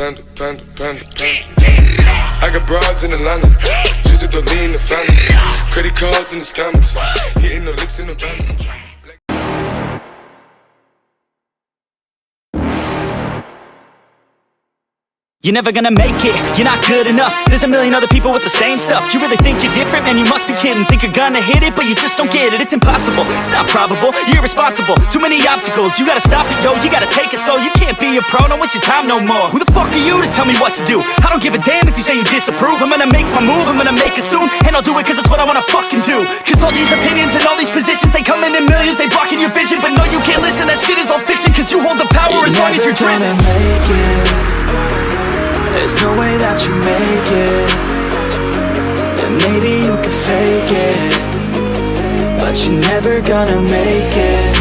panda, panda, panda, panda. I got broads in Atlanta, just to lean the family. Credit cards in the scammers, hitting the licks in the van. You're never gonna make it, you're not good enough. There's a million other people with the same stuff. You really think you're different? Man, you must be kidding. Think you're gonna hit it, but you just don't get it. It's impossible, it's not probable, you're irresponsible. Too many obstacles, you gotta stop it, yo. You gotta take it slow, you can't be a pro. Don't waste your time no more. Who the fuck are you to tell me what to do? I don't give a damn if you say you disapprove. I'm gonna make my move, I'm gonna make it soon. And I'll do it cause it's what I wanna fucking do. Cause all these opinions and all these positions, they come in millions, they blocking your vision. But no, you can't listen, that shit is all fiction. Cause you hold the power as long as you're dreaming. There's no way that you make it. And maybe you can fake it, but you're never gonna make it.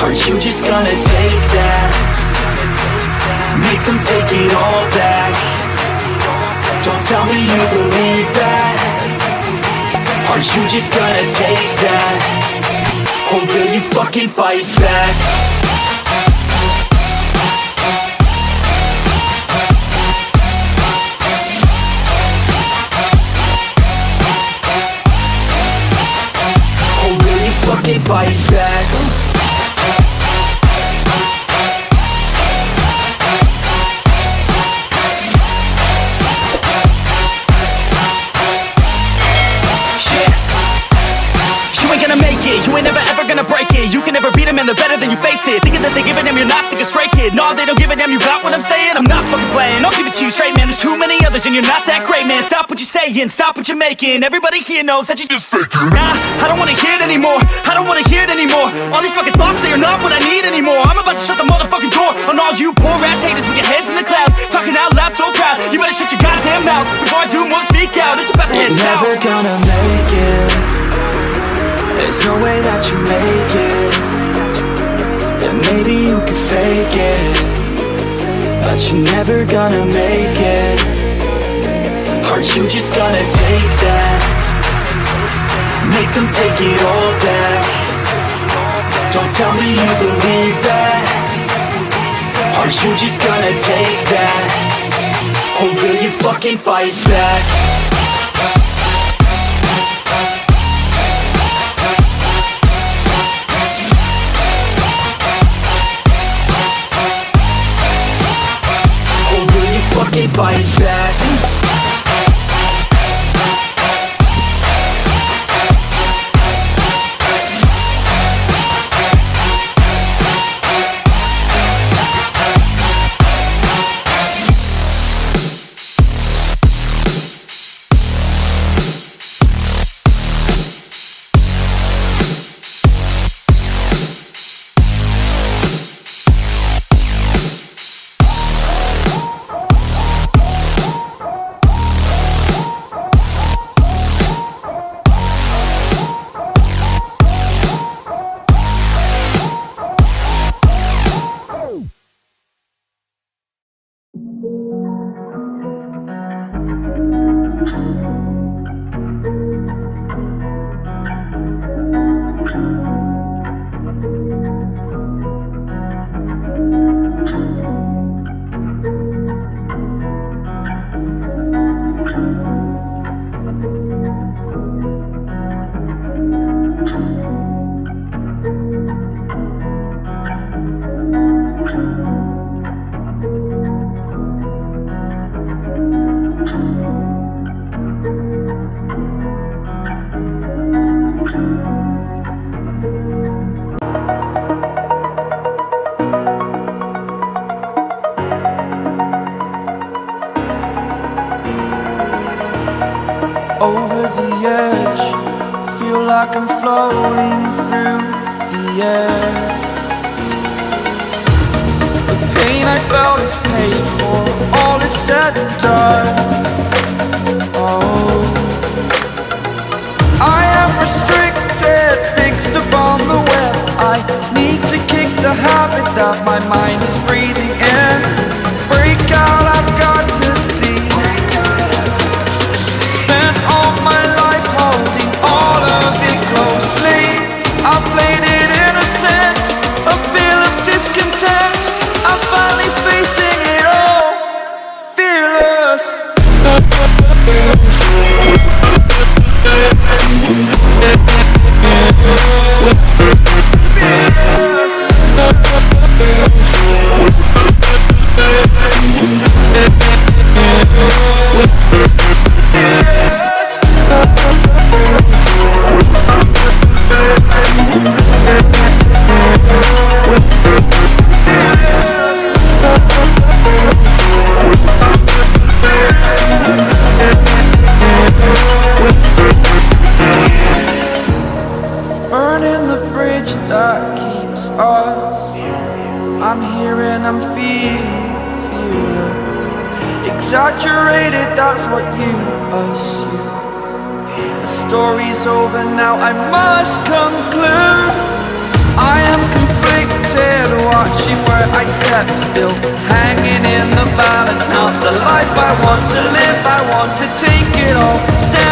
Are you just gonna take that? Make them take it all back. Don't tell me you believe that. Are you just gonna take that? Or will you fucking fight back? Fight back. You ain't gonna make it, you ain't never ever gonna break it. You can never beat them and they're better than you face it. Thinking that they give a damn, you're not thinking straight, kid. No, they don't give a damn, you got what I'm saying? I'm not fucking playing, I'll give it to you straight, man. There's too many others and you're not that great, man. Stop what you're saying, stop what you're making. Everybody here knows that you just faking. Nah, I don't wanna hear it anymore, I don't wanna hear it anymore. All these fucking thoughts, they are not what I need anymore. I'm about to shut the motherfucking door on all you poor ass haters with your heads in the clouds, talking out loud so proud. You better shut your goddamn mouth before I do more speak out. It's about to head south. You're never gonna make it. There's no way that you make it. And maybe you can fake it, but you're never gonna make it. Are you just gonna take that? Make them take it all back. Don't tell me you believe that. Are you just gonna take that? Or will you fucking fight back? Fucking fight back. Over the edge, feel like I'm floating through the air. The pain I felt is paid for, all is said and done. Oh, I am restricted, fixed upon the web. I need to kick the habit that my mind is breathing in. Break out, I've got to see. Spent all my life holding all of it closely. I played it innocent, a feel of discontent. I'm finally facing it all. exaggerated, that's what you assume. The story's over now, I must conclude. I am conflicted, watching where I step still, hanging in the balance. Not the life I want to live, I want to take it all.